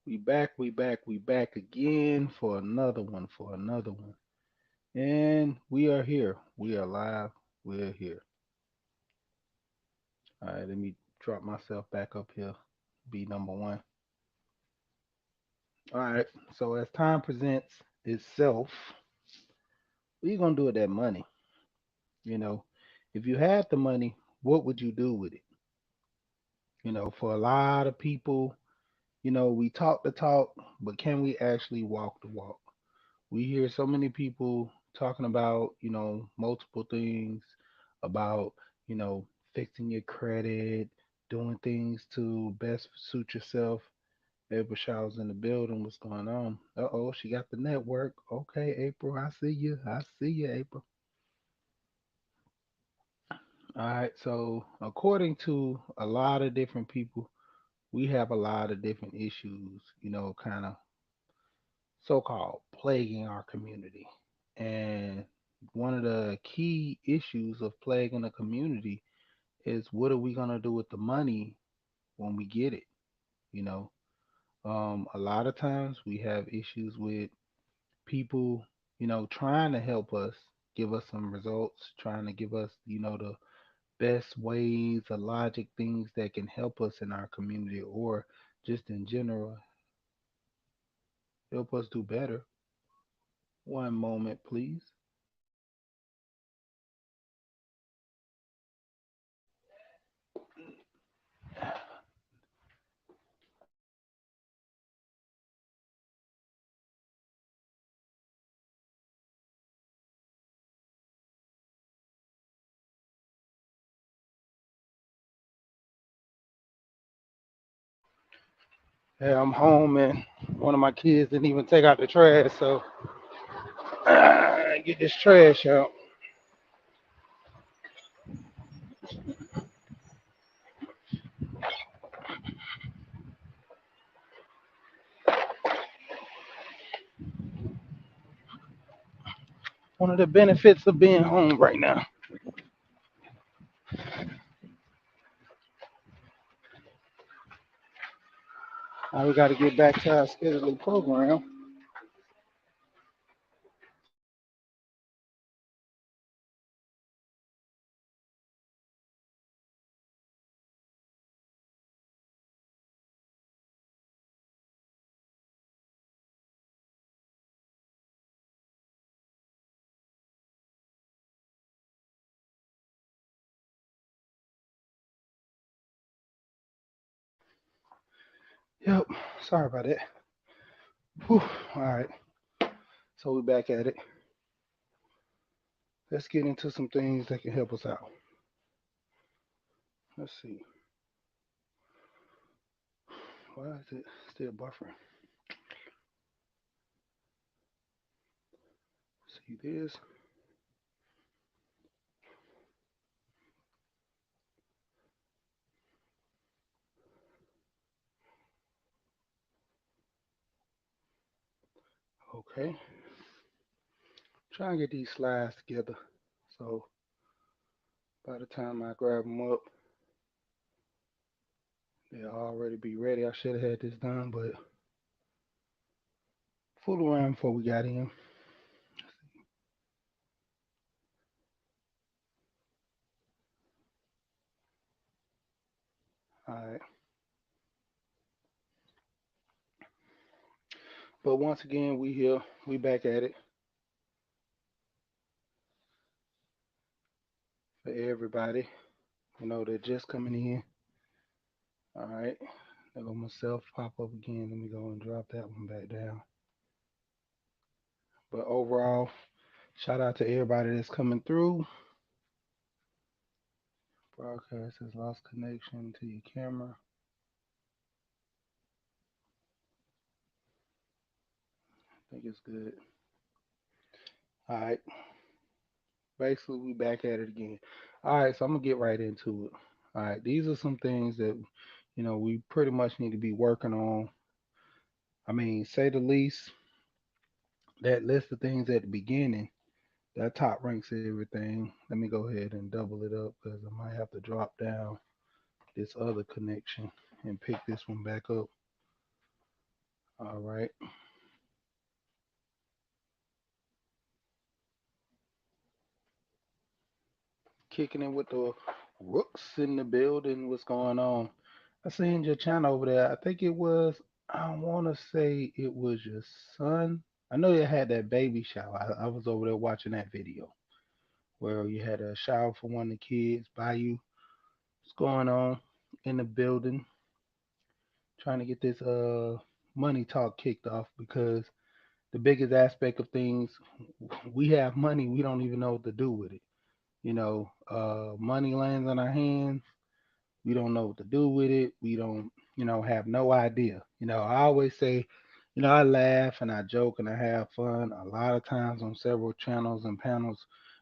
We back again for another one. And we are here. We are live. We're here. All right, let me drop myself back up here. Be number one. All right, so as time presents itself, what you gonna do with that money? You know, if you had the money, what would you do with it? For a lot of people, we talk the talk, but can we actually walk the walk? We hear so many people talking about, multiple things about, you know, fixing your credit, doing things to best suit yourself. April Shaw's in the building. What's going on? Uh-oh, she got the network. Okay, April, I see you. I see you, April. All right, so according to a lot of different people, we have a lot of different issues, kind of so-called plaguing our community. And one of the key issues of plaguing a community is what are we going to do with the money when we get it? You know, a lot of times we have issues with people, trying to help us, give us some results, trying to give us, the best ways, the logic, things that can help us in our community or just in general help us do better. One moment, please. Yeah, I'm home and one of my kids didn't even take out the trash, so get this trash out. One of the benefits of being home right now. Now we got to get back to our scheduled program. Yep, sorry about that. Whew. All right, so we're back at it. Let's get into some things that can help us out. Let's see. Why is it still buffering? See this? Okay. Try and get these slides together. So by the time I grab them up, they'll already be ready. I should have had this done, but fool around before we got in. All right. But once again, we here. We back at it for everybody. They're just coming in. All right. There go myself pop up again. Let me go and drop that one back down. But overall, shout out to everybody that's coming through. Broadcast has lost connection to your camera. I think it's good. All right. Basically, we back at it again. All right. So I'm gonna get right into it. All right. These are some things that we pretty much need to be working on. I mean, say the least. That list of things at the beginning, that top ranks everything. Let me go ahead and double it up because I might have to drop down this other connection and pick this one back up. All right. Kicking it with the Rooks in the building. What's going on? I seen your channel over there. I think it was, I want to say it was your son. I know you had that baby shower. I was over there watching that video where you had a shower for one of the kids by you. What's going on in the building? Trying to get this money talk kicked off because the biggest aspect of things, we have money, we don't even know what to do with it. Money lands in our hands. We don't know what to do with it. We don't, have no idea. I always say, I laugh and I joke and I have fun a lot of times on several channels and panels,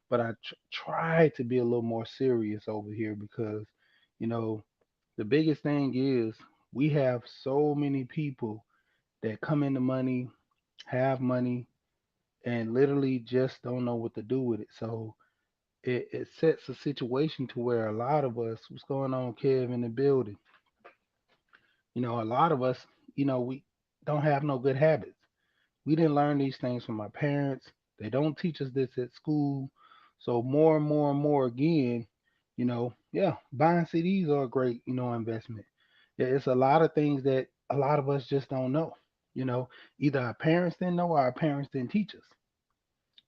but I try to be a little more serious over here because, you know, the biggest thing is we have so many people that come into money, have money, and literally just don't know what to do with it. So it sets a situation to where a lot of us, what's going on, Kev, in the building, a lot of us, we don't have no good habits. We didn't learn these things from our parents. They don't teach us this at school. So more and more and more again, yeah, buying CDs are a great, investment. Yeah, it's a lot of things that a lot of us just don't know. You know, Either our parents didn't know or our parents didn't teach us.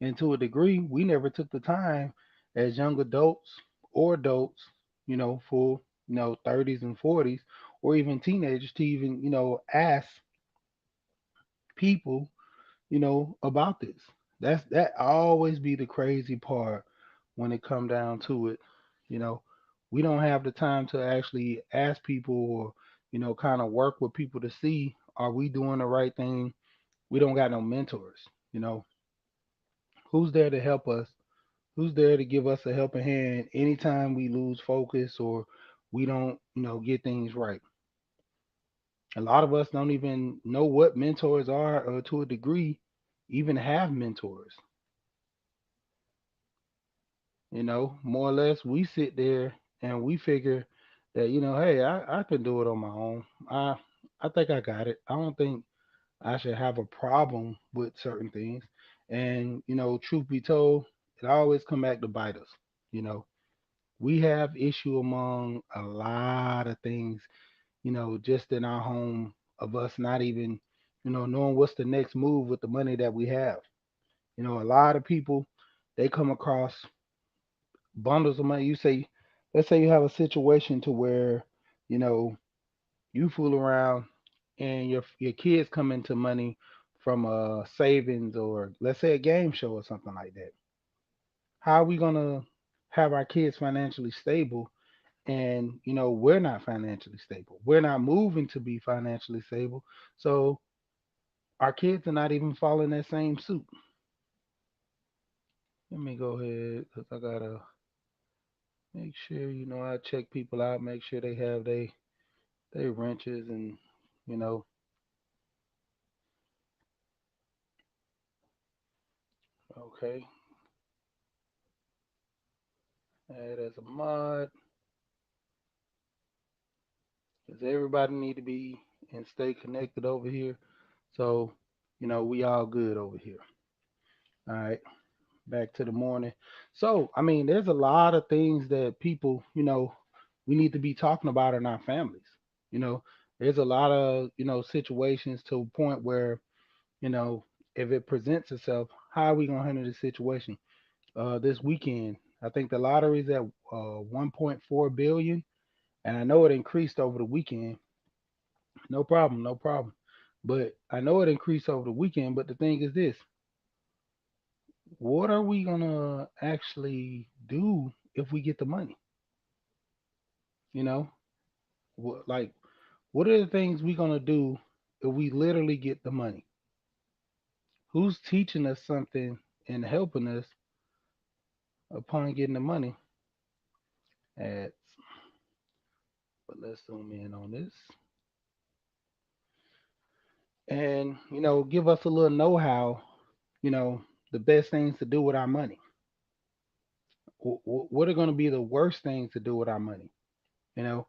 And to a degree, we never took the time as young adults or adults, full, 30s and 40s, or even teenagers to even, ask people, about this. That always be the crazy part when it come down to it. You know, we don't have the time to actually ask people or, kind of work with people to see are we doing the right thing. We don't got no mentors. You know, who's there to help us? Who's there to give us a helping hand anytime we lose focus or we don't, get things right? A lot of us don't even know what mentors are or to a degree even have mentors. More or less we sit there and we figure that, hey, I can do it on my own. I think I got it. I don't think I should have a problem with certain things. And, truth be told, it always come back to bite us. You know, we have issue among a lot of things, just in our home of us not even, knowing what's the next move with the money that we have. A lot of people they come across bundles of money. Let's say you have a situation to where, you know, you fool around and your kids come into money from a savings or let's say a game show or something like that. How are we gonna have our kids financially stable and we're not financially stable. We're not moving to be financially stable. So our kids are not even following that same suit. Let me go ahead because I gotta make sure I check people out, make sure they have they wrenches and you know okay, add as a mod because everybody need to be and stay connected over here. So we all good over here. All right, back to the morning. So I mean, there's a lot of things that people we need to be talking about in our families. You know, there's a lot of situations to a point where you know if it presents itself, how are we gonna handle this situation? This weekend. I think the lottery's at 1.4 billion, and I know it increased over the weekend. No problem, no problem. But I know it increased over the weekend. But the thing is this: what are we gonna actually do if we get the money? You know, like what are the things we gonna do if we literally get the money? Who's teaching us something and helping us upon getting the money? At but let's zoom in on this. And give us a little know-how, you know the best things to do with our money. What are going to be the worst things to do with our money? you know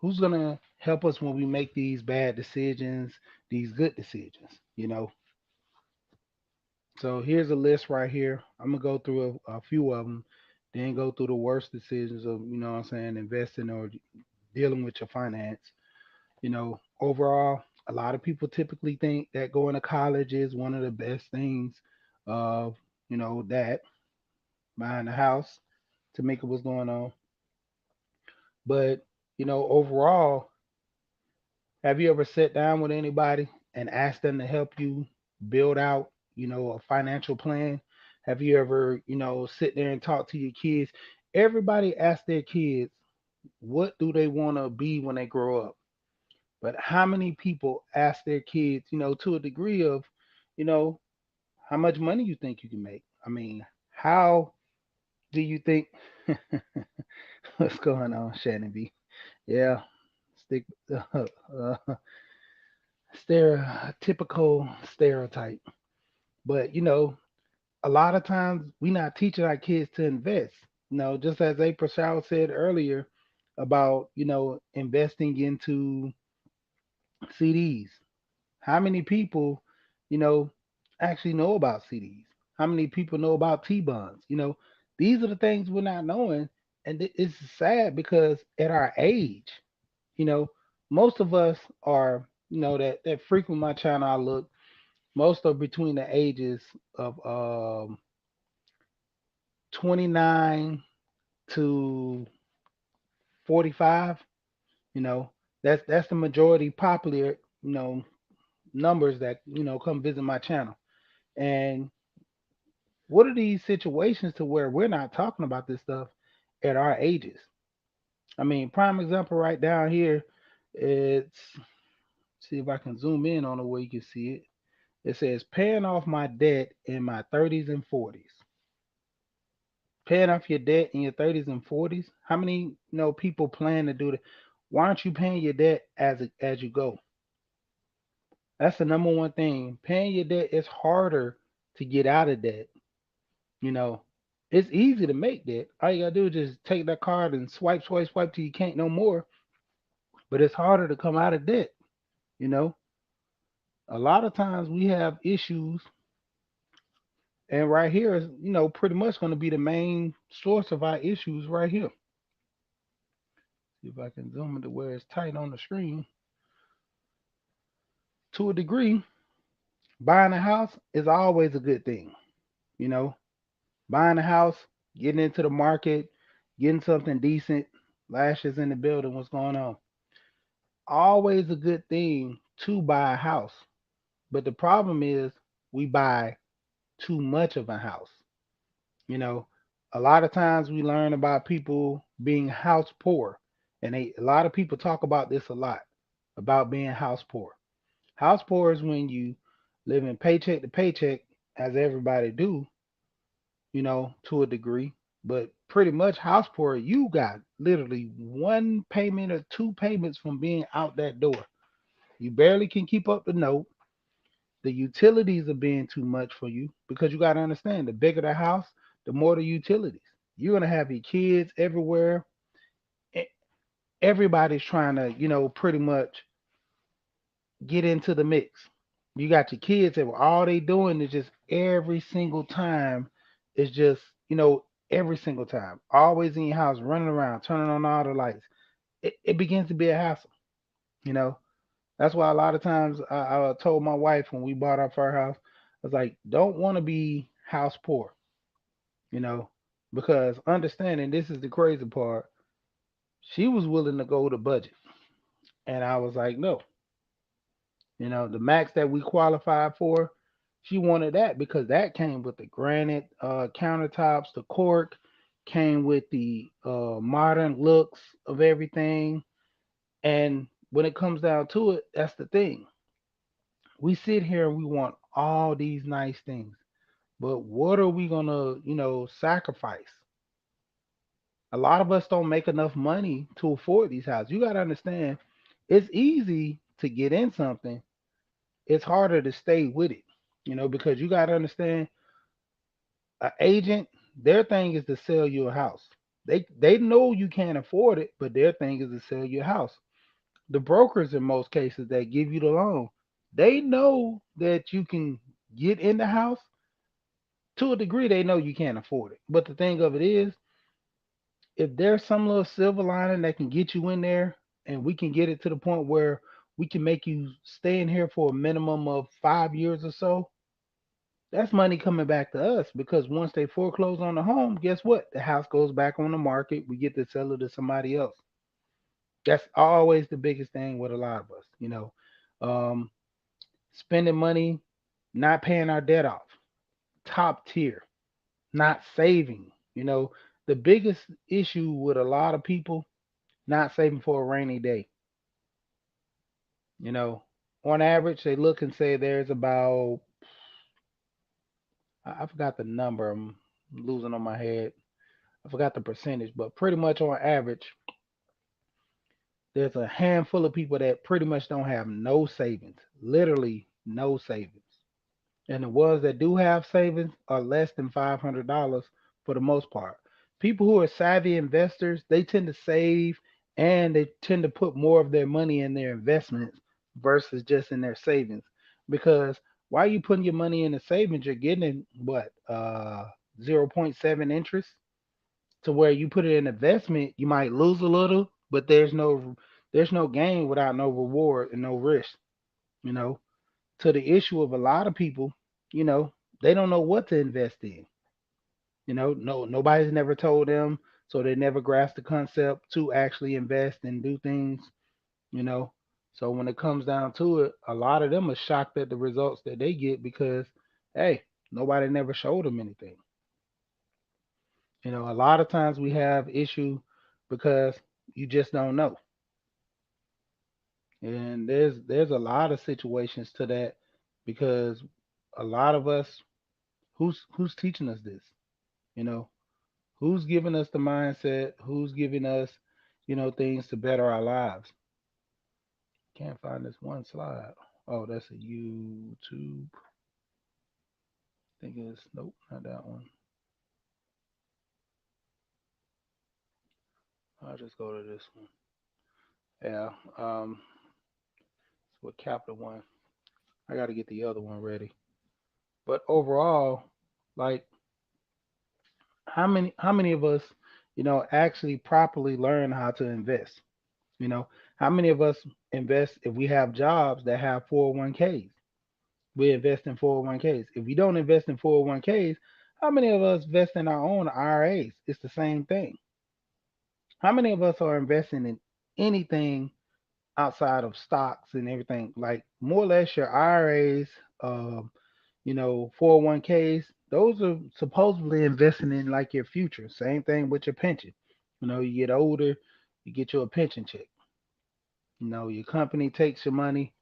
Who's gonna help us when we make these bad decisions, these good decisions? So here's a list right here. I'm gonna go through a few of them, then go through the worst decisions of, what I'm saying, investing or dealing with your finance. Overall, a lot of people typically think that going to college is one of the best things of, that buying a house to make it what's going on. But, overall, have you ever sat down with anybody and asked them to help you build out, a financial plan? Have you ever, sit there and talk to your kids? Everybody asks their kids, what do they want to be when they grow up? But how many people ask their kids, to a degree of, you know, how much money you think you can make? I mean, how do you think what's going on, Shannon B? Yeah, stick stereotypical stereotype. But a lot of times we not teaching our kids to invest. Just as April Shaw said earlier about investing into CDs. How many people, you know, actually know about CDs? How many people know about T bonds? These are the things we're not knowing, and it's sad because at our age, you know, most of us are, that frequent my channel. I look, most are between the ages of 29 to 45. You know, that's the majority popular, numbers that come visit my channel. And what are these situations to where we're not talking about this stuff at our ages? I mean, prime example right down here. It's see if I can zoom in on it where you can see it. It says paying off my debt in my 30s and 40s. Paying off your debt in your 30s and 40s. How many people plan to do that? Why aren't you paying your debt as you go? That's the number one thing. Paying your debt is harder to get out of debt. You know, it's easy to make debt. All you gotta do is just take that card and swipe, swipe, swipe till you can't no more. But it's harder to come out of debt. You know, a lot of times we have issues, and right here is pretty much going to be the main source of our issues right here. See if I can zoom into where it's tight on the screen. To a degree, buying a house is always a good thing. You know, buying a house, getting into the market, getting something decent. Lashes in the building. What's going on? Always a good thing to buy a house. But the problem is we buy too much of a house. You know, a lot of times we learn about people being house poor, and a lot of people talk about this a lot about being house poor. House poor is when you live in paycheck to paycheck, as everybody do, to a degree. But pretty much house poor, you got literally one payment or two payments from being out that door. You barely can keep up the note. The utilities are being too much for you because you got to understand the bigger the house, the more the utilities. You're gonna have your kids everywhere. E- Everybody's trying to, pretty much get into the mix. You got your kids that all they doing is just every single time is just, every single time, always in your house, running around, turning on all the lights. It begins to be a hassle, you know. That's why a lot of times I told my wife when we bought our first house, I was like, don't want to be house poor, you know, because understanding this is the crazy part. She was willing to go to budget, and I was like, no, the max that we qualified for, she wanted that because that came with the granite countertops, the cork, came with the modern looks of everything. And when it comes down to it, that's the thing. We sit here and we want all these nice things, but what are we gonna, sacrifice? A lot of us don't make enough money to afford these houses. You gotta understand, it's easy to get in something. It's harder to stay with it, because you gotta understand, an agent, their thing is to sell you a house. They know you can't afford it, but their thing is to sell you a house. The brokers in most cases that give you the loan, they know that you can get in the house to a degree. They know you can't afford it. But the thing of it is, if there's some little silver lining that can get you in there, and we can get it to the point where we can make you stay in here for a minimum of 5 years or so, that's money coming back to us because once they foreclose on the home, guess what? The house goes back on the market. We get to sell it to somebody else. That's always the biggest thing with a lot of us, Um, spending money, not paying our debt off, top tier, not saving. The biggest issue with a lot of people, not saving for a rainy day. You know, on average, they look and say there's about, I forgot the number, I'm losing on my head. I forgot the percentage, but pretty much on average, there's a handful of people that pretty much don't have no savings, literally no savings. And the ones that do have savings are less than $500 for the most part. People who are savvy investors, they tend to save and they tend to put more of their money in their investments versus just in their savings. Because while you putting your money in the savings, you're getting what 0.7 interest. To where you put it in investment, you might lose a little, but there's no gain without no reward and no risk. You know, to the issue of a lot of people, you know, they don't know what to invest in. No, nobody's never told them, so they never grasp the concept to actually invest and do things. You know, so when it comes down to it, a lot of them are shocked at the results that they get because, hey, nobody never showed them anything. A lot of times we have issue because you just don't know, and there's a lot of situations to that because a lot of us, who's teaching us this, you know, who's giving us the mindset, who's giving us, things to better our lives. Can't find this one slide. Oh, that's a YouTube. I think it's nope, not that one. I'll just go to this one. Yeah, it's with Capital One. I got to get the other one ready. But overall, like, how many of us, actually properly learn how to invest? You know, how many of us invest if we have jobs that have 401ks? We invest in 401ks. If we don't invest in 401ks, how many of us invest in our own IRAs? It's the same thing. How many of us are investing in anything outside of stocks and everything? Like more or less your IRAs, 401ks, those are supposedly investing in like your future. Same thing with your pension. You get older, you get you a pension check. Your company takes your money,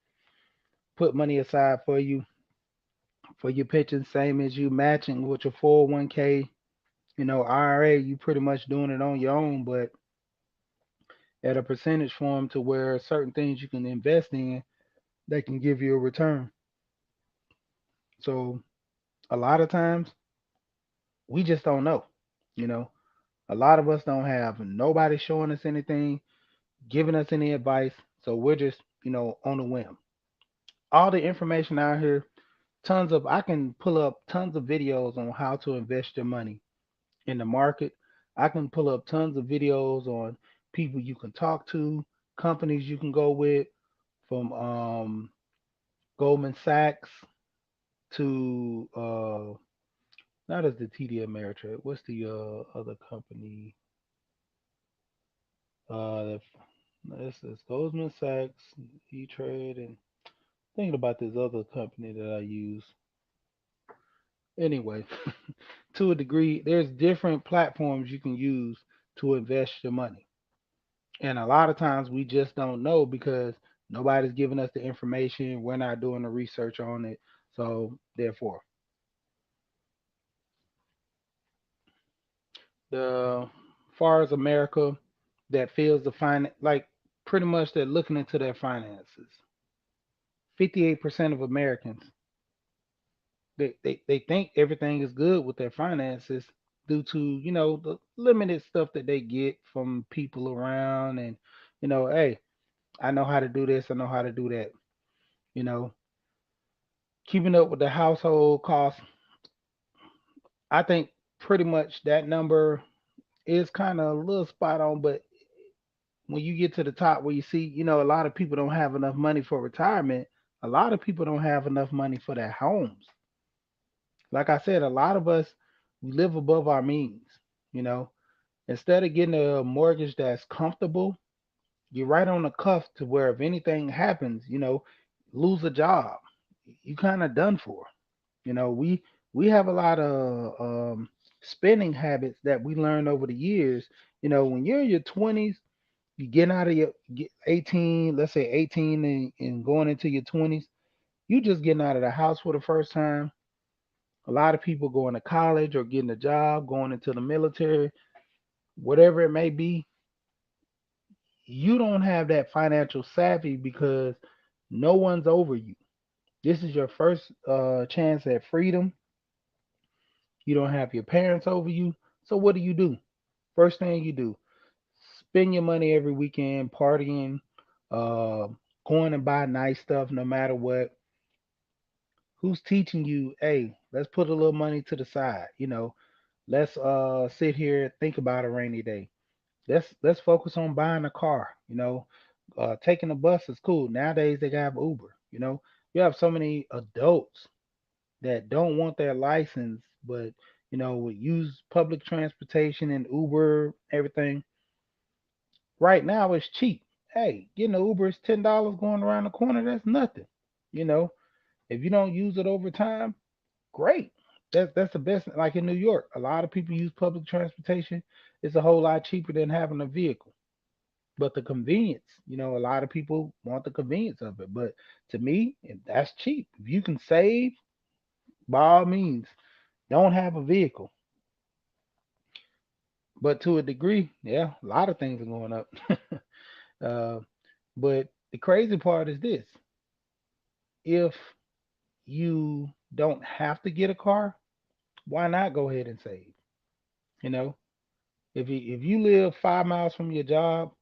put money aside for your pension, same as you matching with your 401k. IRA, you pretty much doing it on your own, but at a percentage form to where certain things you can invest in that can give you a return. So a lot of times we just don't know. You know, a lot of us don't have nobody showing us anything, giving us any advice. So we're just, on a whim. All the information out here, I can pull up tons of videos on how to invest your money in the market. I can pull up tons of videos on people you can talk to, companies you can go with, from Goldman Sachs to not as the TD Ameritrade. What's the other company? That this is Goldman Sachs, E Trade, and thinking about this other company that I use. Anyway, to a degree, there's different platforms you can use to invest your money. And a lot of times we just don't know because nobody's giving us the information. We're not doing the research on it. So therefore, the far as America that feels the like pretty much they're looking into their finances. 58% of Americans, they think everything is good with their finances due to, the limited stuff that they get from people around, and hey, I know how to do this. I know how to do that. You know, keeping up with the household costs. I think pretty much that number is kind of a little spot on, but when you get to the top where you see, a lot of people don't have enough money for retirement, a lot of people don't have enough money for their homes. Like I said, a lot of us we live above our means, you know. Instead of getting a mortgage that's comfortable, you're right on the cusp to where if anything happens, lose a job, you kind of done for. We have a lot of spending habits that we learned over the years. When you're in your 20s, you getting out of your 18, let's say 18 and going into your 20s, you just getting out of the house for the first time. A lot of people going to college or getting a job, going into the military, whatever it may be. You don't have that financial savvy because no one's over you. This is your first chance at freedom. You don't have your parents over you. So what do? First thing you do, spend your money every weekend partying, uh, going and buy nice stuff no matter what. Who's teaching you, hey, let's put a little money to the side, let's sit here, think about a rainy day. Let's focus on buying a car, taking a bus is cool. Nowadays they got Uber, You have so many adults that don't want their license, but would use public transportation and Uber, everything. Right now it's cheap. Hey, getting an Uber is $10 going around the corner. That's nothing. You know, if you don't use it over time, great. That's the best. Like in New York, a lot of people use public transportation. It's a whole lot cheaper than having a vehicle. But the convenience, a lot of people want the convenience of it. But to me, if that's cheap. If you can save, by all means, don't have a vehicle. But to a degree, yeah, a lot of things are going up. uh, but the crazy part is this: if you don't have to get a car, why not go ahead and save? You know, if you live 5 miles from your job,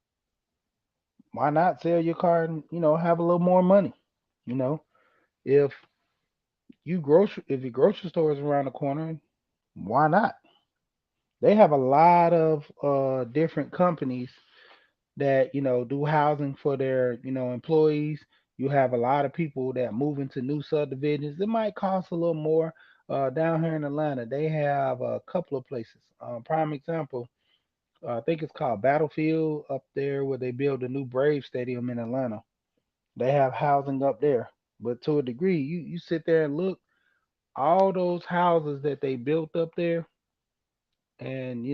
why not sell your car and have a little more money? You know, if if your grocery store is around the corner, why not? They have a lot of different companies that do housing for their employees. You have a lot of people that move into new subdivisions. It might cost a little more. Down here in Atlanta, they have a couple of places. Prime example, I think it's called Battlefield up there, where they build a new Brave Stadium in Atlanta. They have housing up there, but to a degree, you sit there and look all those houses that they built up there, and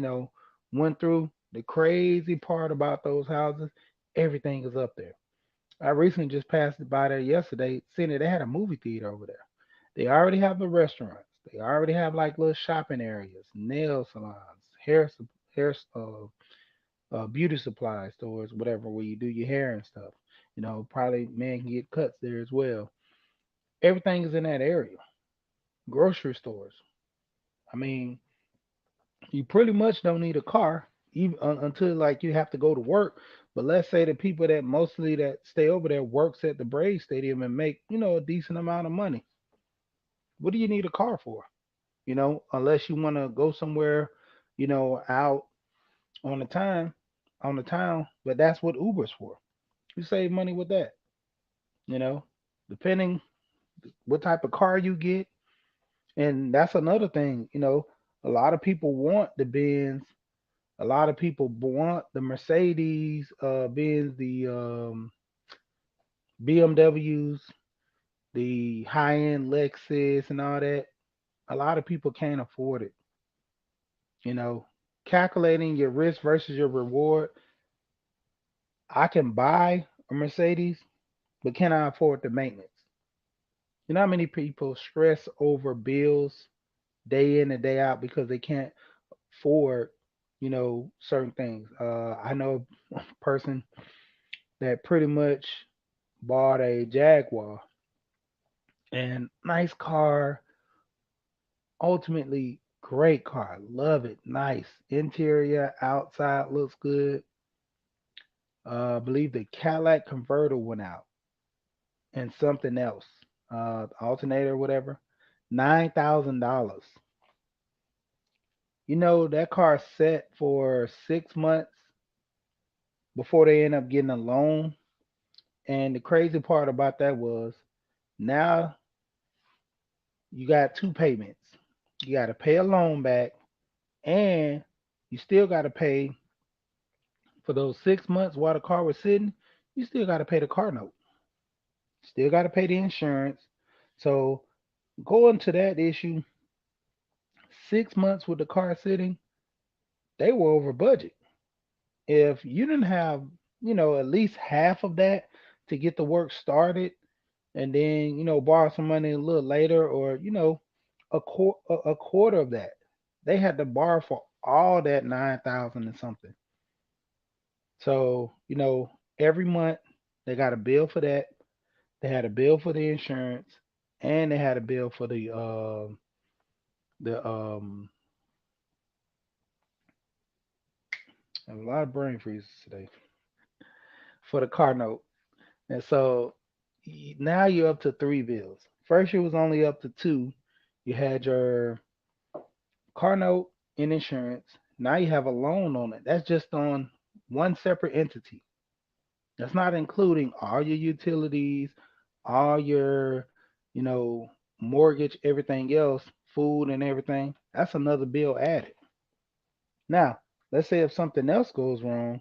went through. The crazy part about those houses, everything is up there. I recently just passed by there yesterday, seeing that they had a movie theater over there. They already have the restaurants. They already have like little shopping areas, nail salons, hair, beauty supply stores, whatever, where you do your hair and stuff. Probably men can get cuts there as well. Everything is in that area. Grocery stores. I mean, you pretty much don't need a car even until like you have to go to work. But let's say the people that mostly that stay over there works at the Brave Stadium and make a decent amount of money. What do you need a car for? Unless you want to go somewhere, out on the time on the town. But that's what Uber's for. You save money with that. You know, depending what type of car you get, and that's another thing. A lot of people want the Benz. A lot of people want the Mercedes, Benz, the BMWs, the high end Lexus, and all that. A lot of people can't afford it. You know, Calculating your risk versus your reward. I can buy a Mercedes, but can I afford the maintenance? You know how many people stress over bills day in and day out because they can't afford, certain things. I know a person that pretty much bought a Jaguar, and nice car, ultimately great car, love it, nice interior, outside looks good. I believe the Cadillac converter went out and something else, alternator, whatever. $9,000. You know that car set for 6 months before they end up getting a loan. And the crazy part about that was now you got two payments. You got to pay a loan back, and you still got to pay for those 6 months while the car was sitting. You still got to pay the car note. Still got to pay the insurance. So going to that issue, 6 months with the car sitting, they were over budget. If you didn't have, at least half of that to get the work started, and then borrow some money a little later, or a quarter of that, they had to borrow for all that 9,000 and something. So every month they got a bill for that. They had a bill for the insurance, and they had a bill for the I have a lot of brain freezes today, for the car note. And so now you're up to three bills. First, you was only up to two. You had your car note and insurance. Now you have a loan on it. That's just on one separate entity. That's not including all your utilities, all your, you know, mortgage, everything else, food and everything. That's another bill added. Now, let's say if something else goes wrong,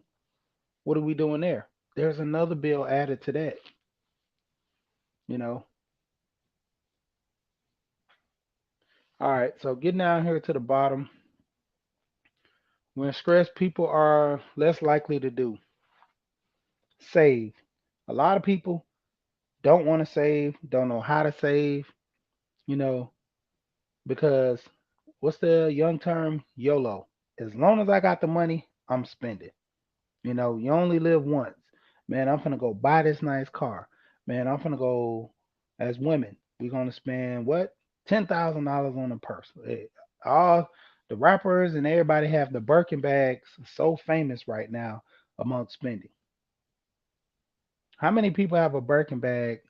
what are we doing there? There's another bill added to that, you know. All right, so getting down here to the bottom, when stressed, people are less likely to do save. A lot of people don't want to save, don't know how to save, you know, because what's the young term? YOLO. As long as I got the money, I'm spending. You only live once. Man, I'm gonna go buy this nice car. Man, I'm gonna go, as women, we're gonna spend what? $10,000 on a purse. All the rappers and everybody have the Birkin bags so famous right now amongst spending. How many people have a Birkin bag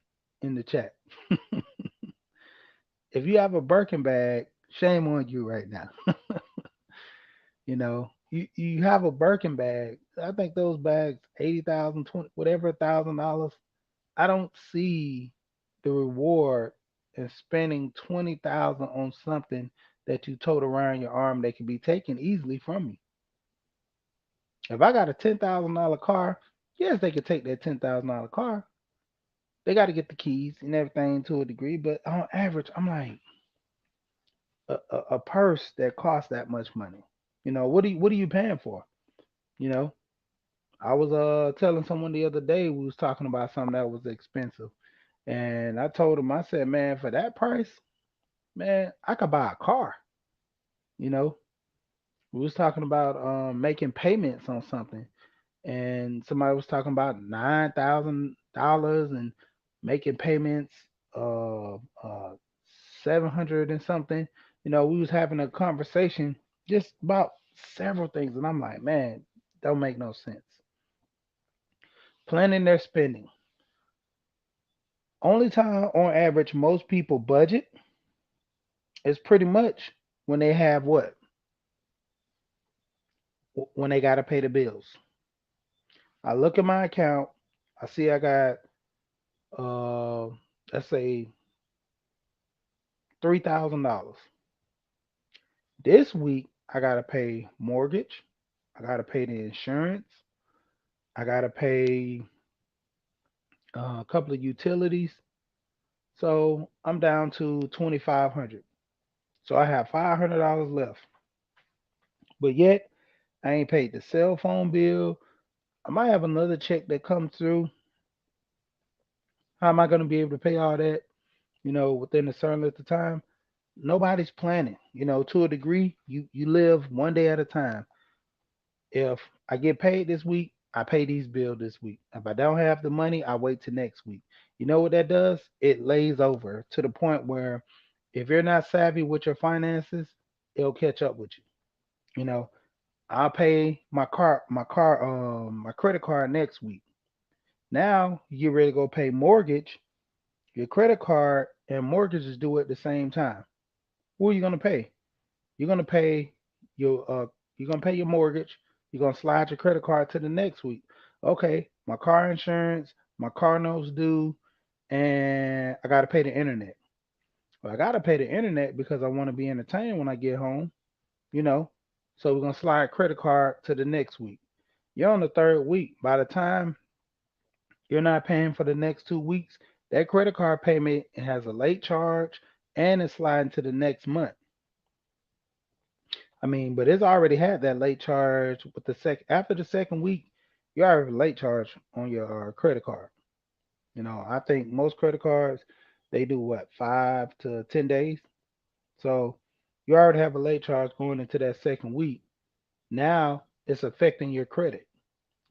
in the chat? If you have a Birkin bag, shame on you right now. You have a Birkin bag. I think those bags, 80,000, 20, whatever, $1,000. I don't see the reward in spending 20,000 on something that you tote around your arm that can be taken easily from you. If I got a $10,000 car, yes, they could take that $10,000 car. They got to get the keys and everything to a degree, but on average, I'm like, a purse that costs that much money. What are you paying for? You know, I was telling someone the other day, we was talking about something that was expensive, and I told him, I said, man, for that price, man, I could buy a car. You know, we was talking about making payments on something, and somebody was talking about $9,000 and making payments uh 700 and something. We was having a conversation just about several things, and I'm like, man, don't make no sense. Planning their spending. Only time on average most people budget is pretty much when they have what? When they got to pay the bills. I look at my account, I see I got uh let's say $3,000. This week I got to pay mortgage, I got to pay the insurance, I got to pay a couple of utilities. So I'm down to 2,500. So I have $500 left. But yet I ain't paid the cell phone bill. I might have another check that comes through. How am I going to be able to pay all that, within a certain length of time? Nobody's planning. To a degree, you live one day at a time. If I get paid this week, I pay these bills this week. If I don't have the money, I wait till next week. You know what that does? It lays over to the point where if you're not savvy with your finances, it'll catch up with you. You know, I'll pay my credit card next week. Now you get ready to go pay mortgage. Your credit card and mortgage is due at the same time. Who are you gonna pay? You're gonna pay your mortgage. You're gonna slide your credit card to the next week. Okay, my car insurance, my car notes due, and I gotta pay the internet. Well, I gotta pay the internet because I want to be entertained when I get home, you know. So we're gonna slide credit card to the next week. You're on the third week. By the time you're not paying for the next 2 weeks, that credit card payment has a late charge and it's sliding to the next month. I mean, but it's already had that late charge with the after the second week, you already have a late charge on your credit card. I think most credit cards they do what 5 to 10 days. So you already have a late charge going into that second week. Now it's affecting your credit.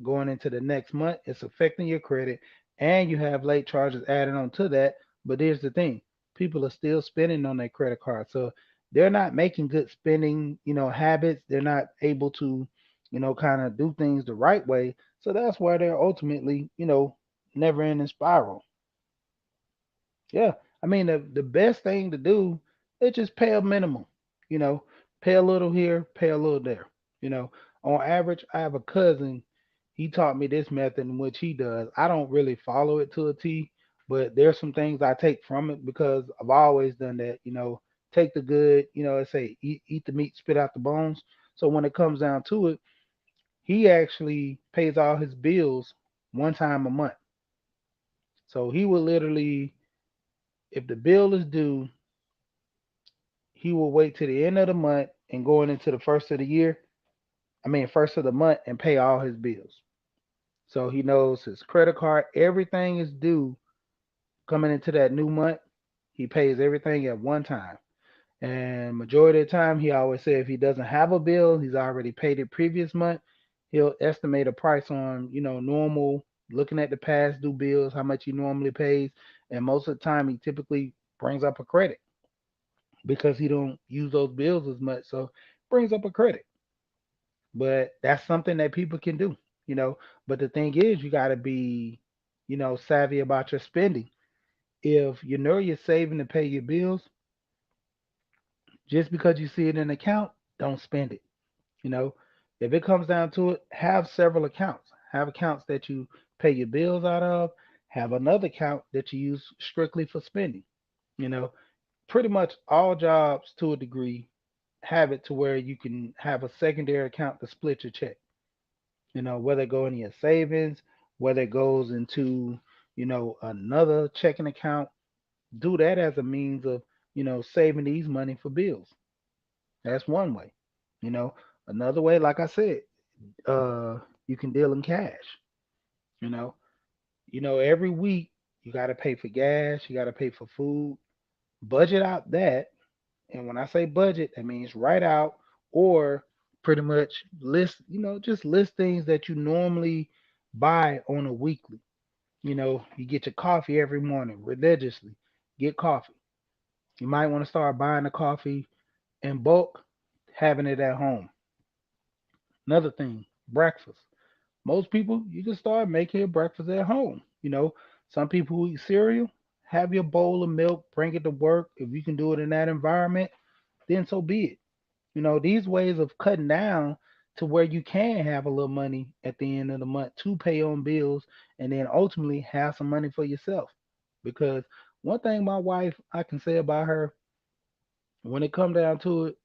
Going into the next month, it's affecting your credit, and you have late charges added on to that. But here's the thing: people are still spending on their credit card, so they're not making good spending, habits. They're not able to, kind of do things the right way. So that's why they're ultimately, never ending spiral. Yeah, I mean the best thing to do is just pay a minimum. You know, pay a little here, pay a little there. You know, on average, I have a cousin. He taught me this method in which he does. I don't really follow it to a T, but there's some things I take from it because I've always done that. Take the good. Let's say eat the meat, spit out the bones. So when it comes down to it, he actually pays all his bills one time a month. So he will literally, if the bill is due, he will wait to the end of the month and going into the first of the year, I mean, first of the month and pay all his bills. So he knows his credit card, everything is due coming into that new month. He pays everything at one time. And majority of the time, he always say if he doesn't have a bill, he's already paid it previous month. He'll estimate a price on, normal, looking at the past due bills, how much he normally pays. And most of the time, he typically brings up a credit because he don't use those bills as much. So brings up a credit. But that's something that people can do, you know. But the thing is, you got to be, savvy about your spending. If you know you're saving to pay your bills, just because you see it in an account, don't spend it. You know, if it comes down to it, have several accounts. Have accounts that you pay your bills out of. Have another account that you use strictly for spending. You know, pretty much all jobs to a degree have it to where you can have a secondary account to split your check. Whether it go into your savings, whether it goes into, another checking account, do that as a means of, saving these money for bills. That's one way. You know, Another way, like I said, uh, you can deal in cash. You know, every week you got to pay for gas, you got to pay for food, budget out that. And when I say budget, that means write out or pretty much list, just list things that you normally buy on a weekly. You get your coffee every morning religiously. Get coffee. You might want to start buying the coffee in bulk, having it at home. Another thing, breakfast. Most people, you can start making your breakfast at home. Some people who eat cereal, have your bowl of milk, bring it to work. If you can do it in that environment, then so be it. These ways of cutting down to where you can have a little money at the end of the month to pay on bills and then ultimately have some money for yourself. Because one thing my wife I can say about her, when it come down to it,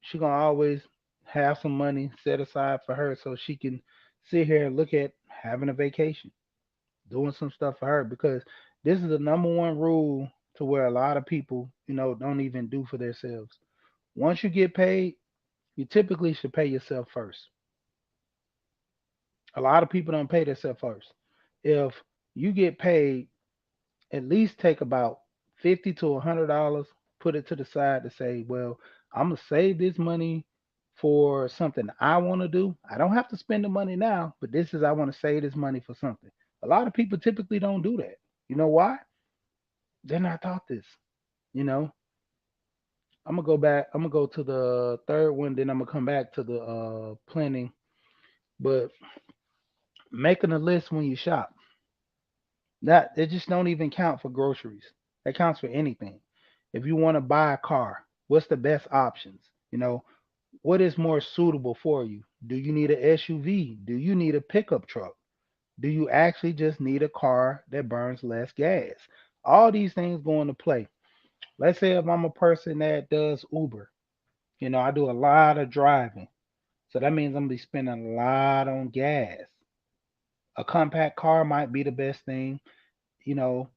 she gonna always have some money set aside for her so she can sit here and look at having a vacation, doing some stuff for her because this is the number one rule to where a lot of people, don't even do for themselves. Once you get paid, you typically should pay yourself first. A lot of people don't pay themselves first. If you get paid, at least take about $50 to $100, put it to the side to say, well, I'm gonna save this money for something I want to do. I don't have to spend the money now, but this is I want to save this money for something. A lot of people typically don't do that. You know why? They're not taught this. You know, I'm gonna go back. I'm gonna go to the third one, then I'm gonna come back to the planning. But making a list when you shop, that it just don't even count for groceries. That counts for anything. If you want to buy a car, what's the best options? You know, what is more suitable for you? Do you need an SUV? Do you need a pickup truck? Do you actually just need a car that burns less gas? All these things go into play. Let's say if I'm a person that does Uber, I do a lot of driving. So that means I'm gonna be spending a lot on gas. A compact car might be the best thing, you know,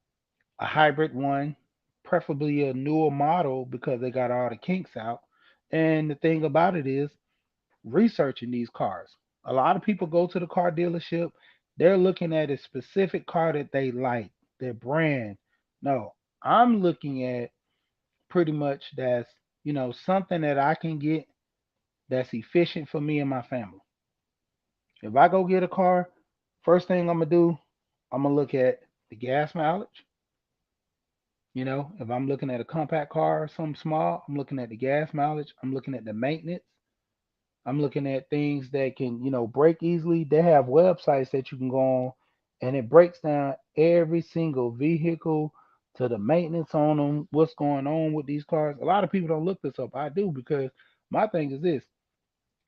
a hybrid one, preferably a newer model because they got all the kinks out. And the thing about it is researching these cars. A lot of people go to the car dealership, they're looking at a specific car that they like, their brand. No, I'm looking at pretty much that's, something that I can get that's efficient for me and my family. If I go get a car, first thing I'm gonna do, I'm gonna look at the gas mileage. If I'm looking at a compact car or something small, I'm looking at the gas mileage. I'm looking at the maintenance. I'm looking at things that can, break easily. They have websites that you can go on and it breaks down every single vehicle to the maintenance on them, what's going on with these cars. A lot of people don't look this up. I do because my thing is this.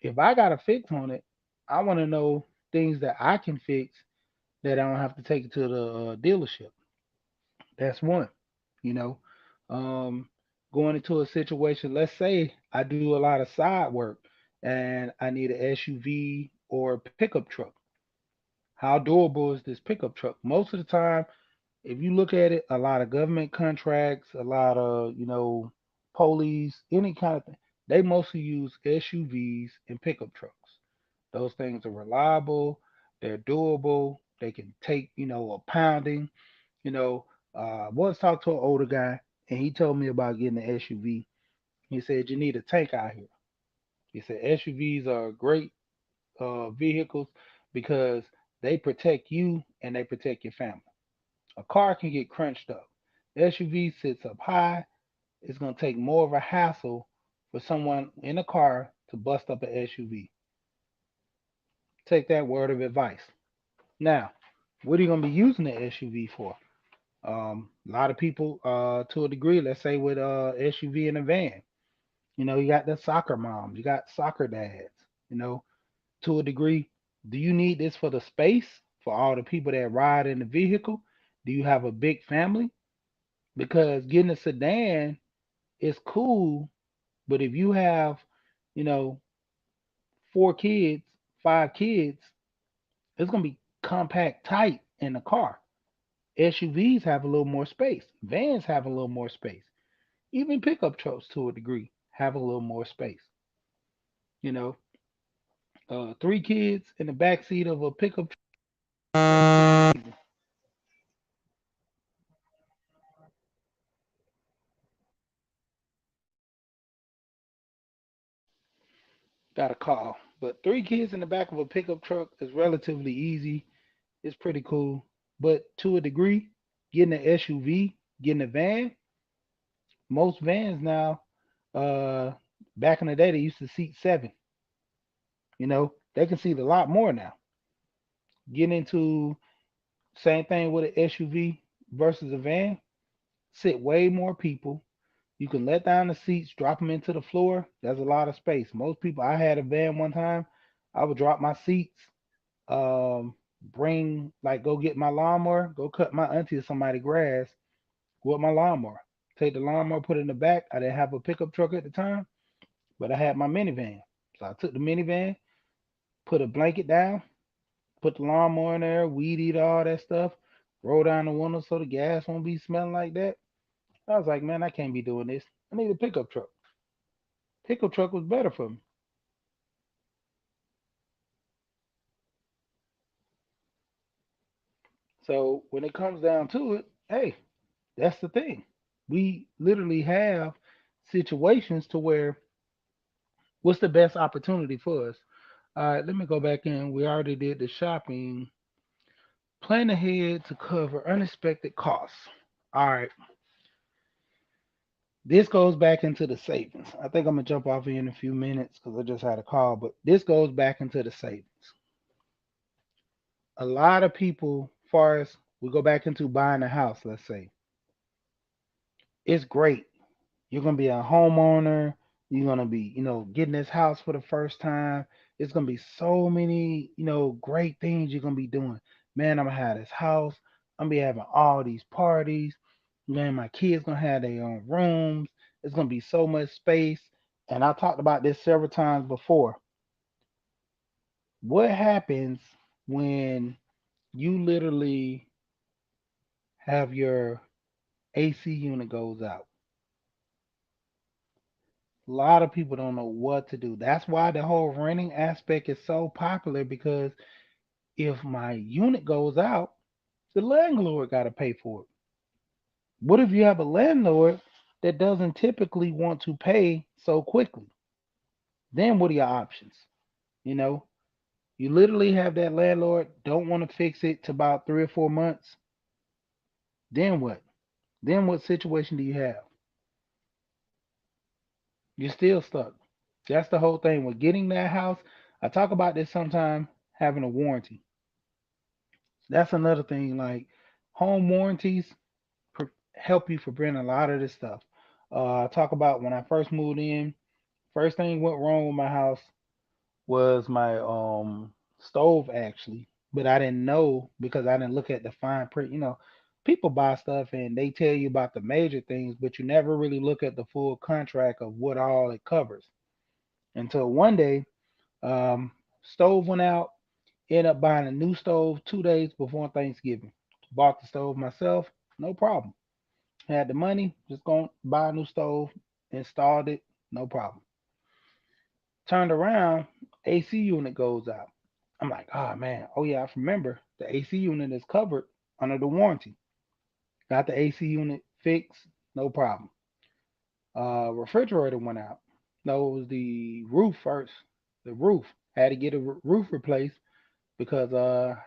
If I got a fix on it, I want to know things that I can fix that I don't have to take it to the dealership. That's one. You know, um, going into a situation. Let's say I do a lot of side work and I need an SUV or pickup truck. How durable is this pickup truck? Most of the time, if you look at it, a lot of government contracts, a lot of police, any kind of thing, they mostly use SUVs and pickup trucks. Those things are reliable, they're durable, they can take a pounding. You know, I once talked to an older guy, and he told me about getting an SUV. He said you need a tank out here. He said SUVs are great vehicles because they protect you and they protect your family. A car can get crunched up. SUV sits up high. It's going to take more of a hassle for someone in a car to bust up an SUV. Take that word of advice. Now, what are you going to be using the SUV for? A lot of people, to a degree, let's say with SUV and a van, you got the soccer moms, you got soccer dads, you know, to a degree. Do you need this for the space for all the people that ride in the vehicle? Do you have a big family? Because getting a sedan is cool, but if you have, you know, 4 kids, 5 kids, it's gonna be compact tight in the car. SUVs have a little more space. Vans have a little more space. Even pickup trucks to a degree have a little more space. You know, 3 kids in the back seat of a pickup truck. Got a call. But 3 kids in the back of a pickup truck is relatively easy. It's pretty cool. But to a degree, getting an SUV, getting a van, most vans now, uh, back in the day, they used to seat 7. They can seat a lot more now. Getting into same thing with an SUV versus a van, sit way more people. You can let down the seats, drop them into the floor. There's a lot of space. Most people, I had a van one time. I would drop my seats, bring like go get my lawnmower, go cut my auntie or somebody grass with my lawnmower. Take the lawnmower, put it in the back. I didn't have a pickup truck at the time, but I had my minivan. So I took the minivan, put a blanket down, put the lawnmower in there, weed eat all that stuff, roll down the window so the gas won't be smelling like that. I was like, man, I can't be doing this. I need a pickup truck. Pickup truck was better for me. So when it comes down to it, hey, that's the thing. We literally have situations to where what's the best opportunity for us? All right, let me go back in. We already did the shopping. Plan ahead to cover unexpected costs. All right, This goes back into the savings. I think I'm gonna jump off here in a few minutes because I just had a call, but this goes back into the savings. A lot of people, far as we go back into buying a house, let's say, it's great. You're gonna be a homeowner. You're gonna be, getting this house for the first time. It's gonna be so many, great things you're gonna be doing. Man, I'm gonna have this house. I'm gonna be having all these parties. Man, my kids gonna have their own rooms. It's gonna be so much space. And I talked about this several times before. What happens when you literally have your AC unit goes out? A lot of people don't know what to do. That's why the whole renting aspect is so popular because if my unit goes out, the landlord got to pay for it. What if you have a landlord that doesn't typically want to pay so quickly? Then what are your options? You know, you literally have that landlord don't want to fix it to about 3 or 4 months. Then what? Then what situation do you have? You're still stuck. That's the whole thing with getting that house. I talk about this sometime having a warranty. That's another thing. Like home warranties help you for preventing a lot of this stuff. I talk about when I first moved in. First thing went wrong with my house was my stove actually, but I didn't know because I didn't look at the fine print. People buy stuff and they tell you about the major things, but you never really look at the full contract of what all it covers. Until one day, um, stove went out. Ended up buying a new stove 2 days before Thanksgiving. Bought the stove myself, no problem. Had the money, just going to buy a new stove, installed it, no problem. Turned around, AC unit goes out. I'm like, oh man, oh yeah, I remember the AC unit is covered under the warranty. Got the AC unit fixed, no problem. Refrigerator went out. No, it was the roof first. The roof had to get a roof replaced because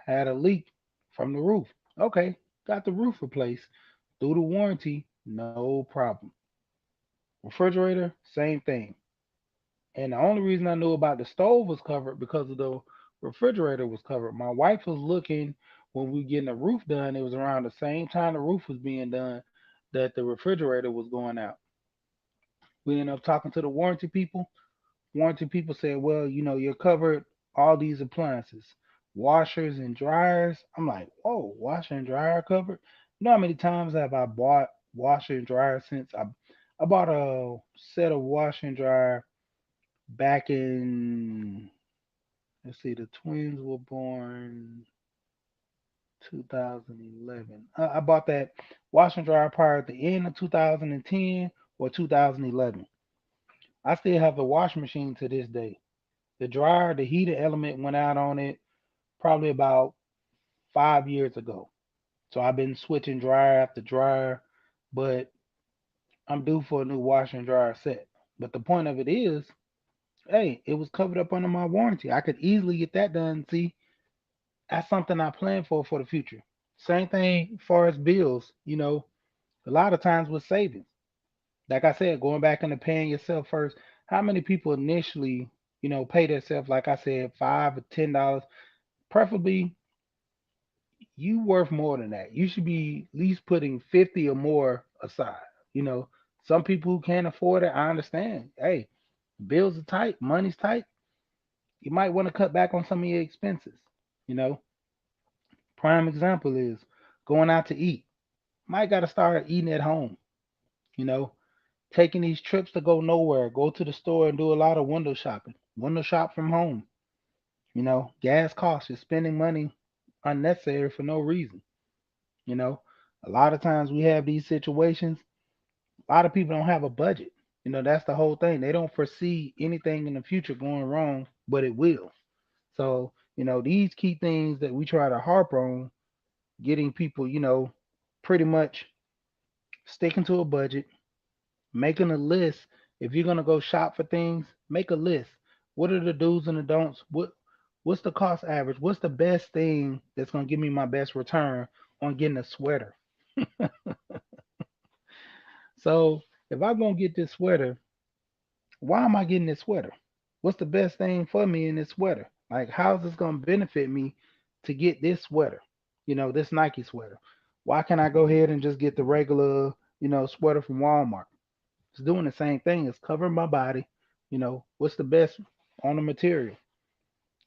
had a leak from the roof. Okay, got the roof replaced through the warranty, no problem. Refrigerator, same thing. And the only reason I knew about the stove was covered because of the refrigerator was covered. My wife was looking when we were getting the roof done. It was around the same time the roof was being done that the refrigerator was going out. We ended up talking to the warranty people. Warranty people said, well, you're covered all these appliances, washers and dryers. I'm like, whoa, washer and dryer covered? You know how many times have I bought washer and dryer since I bought a set of washer and dryer back in, let's see, the twins were born 2011. I bought that washer and dryer prior at the end of 2010 or 2011. I still have the washing machine to this day. The dryer, the heater element went out on it probably about 5 years ago. So I've been switching dryer after dryer, but I'm due for a new washer and dryer set. But the point of it is, hey, it was covered up under my warranty. I could easily get that done. See, that's something I plan for the future. Same thing as far as bills, a lot of times with savings. Like I said, going back into paying yourself first, how many people initially, pay themselves, like I said, $5 or $10? Preferably you worth more than that. You should be at least putting 50 or more aside. You know, some people who can't afford it, I understand. Hey, bills are tight, money's tight. You might want to cut back on some of your expenses. You know, prime example is going out to eat. Might got to start eating at home. You know, taking these trips to go nowhere, go to the store and do a lot of window shopping. Window shop from home. Gas costs, you're spending money unnecessary for no reason. You know, a lot of times we have these situations. A lot of people don't have a budget. That's the whole thing. They don't foresee anything in the future going wrong, but it will. So, these key things that we try to harp on, getting people, pretty much sticking to a budget, making a list. If you're gonna go shop for things, make a list. What are the do's and the don'ts? What's the cost average? What's the best thing that's gonna give me my best return on getting a sweater? So If I'm gonna get this sweater, why am I getting this sweater? What's the best thing for me in this sweater? Like, how's this gonna benefit me to get this sweater? This Nike sweater. Why can't I go ahead and just get the regular, sweater from Walmart? It's doing the same thing. It's covering my body. What's the best on the material?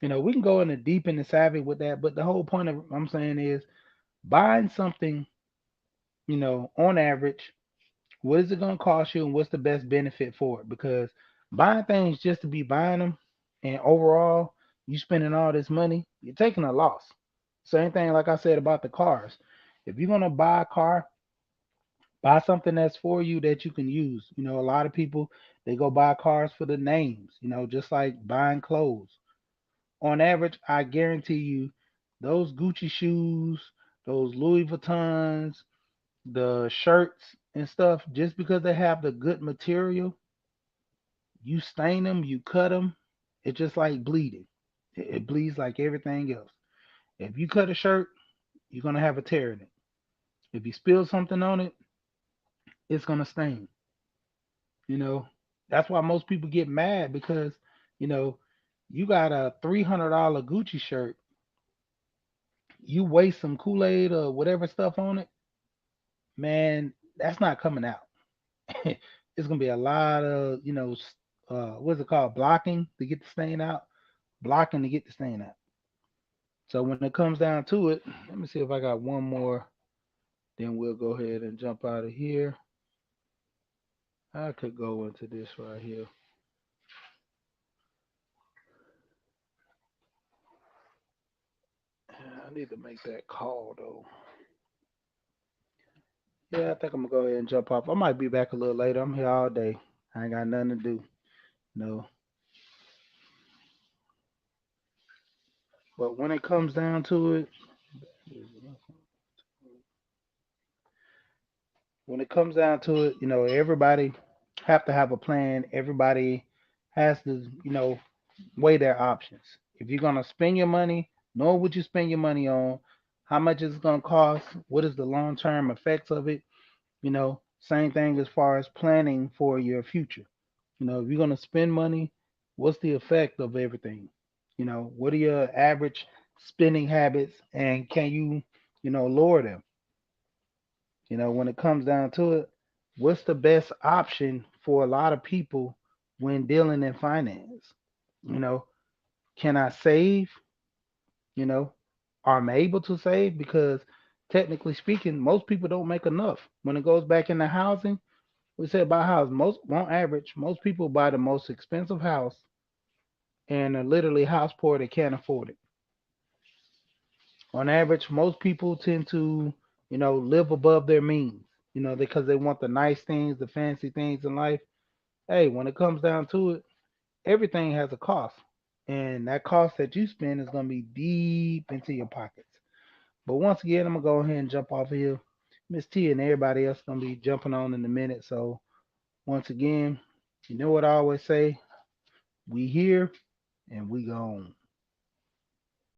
We can go into deep and savvy with that, but the whole point of I'm saying is buying something, on average, what is it going to cost you and what's the best benefit for it? Because buying things just to be buying them and overall you spending all this money, you're taking a loss. Same thing like I said about the cars. If you're going to buy a car, buy something that's for you that you can use. A lot of people they go buy cars for the names, just like buying clothes. On average, I guarantee you those Gucci shoes, those Louis Vuittons, the shirts and stuff, just because they have the good material, you stain them, you cut them, it's just like bleeding. It bleeds like everything else. If you cut a shirt, you're gonna have a tear in it. If you spill something on it, it's gonna stain. You know, that's why most people get mad because you know you got a $300 Gucci shirt, you waste some Kool Aid or whatever stuff on it, man, that's not coming out. It's gonna be a lot of what's it called, blocking to get the stain out, blocking to get the stain out. So when it comes down to it, let me see if I got one more. Then we'll go ahead and jump out of here. I could go into this right here. I need to make that call though. Yeah, I think I'm gonna go ahead and jump off. I might be back a little later. I'm here all day. I ain't got nothing to do. No. But when it comes down to it, when it comes down to it, everybody have to have a plan. Everybody has to, weigh their options. If you're gonna spend your money, know what you spend your money on, how much it's gonna cost, what is the long term effects of it. Same thing as far as planning for your future. If you're gonna spend money, what's the effect of everything? What are your average spending habits, and can you, lower them? When it comes down to it, what's the best option for a lot of people when dealing in finance? You know, can I save? You know, am I able to save? Because technically speaking, most people don't make enough. When it goes back into housing, we say about house, most on average, most people buy the most expensive house and are literally house poor, they can't afford it. On average, most people tend to, live above their means, because they want the nice things, the fancy things in life. Hey, when it comes down to it, everything has a cost. And that cost that you spend is going to be deep into your pockets. But once again, I'm going to go ahead and jump off here. Miss T and everybody else going to be jumping on in a minute. So once again, you know what I always say, we here and we gone.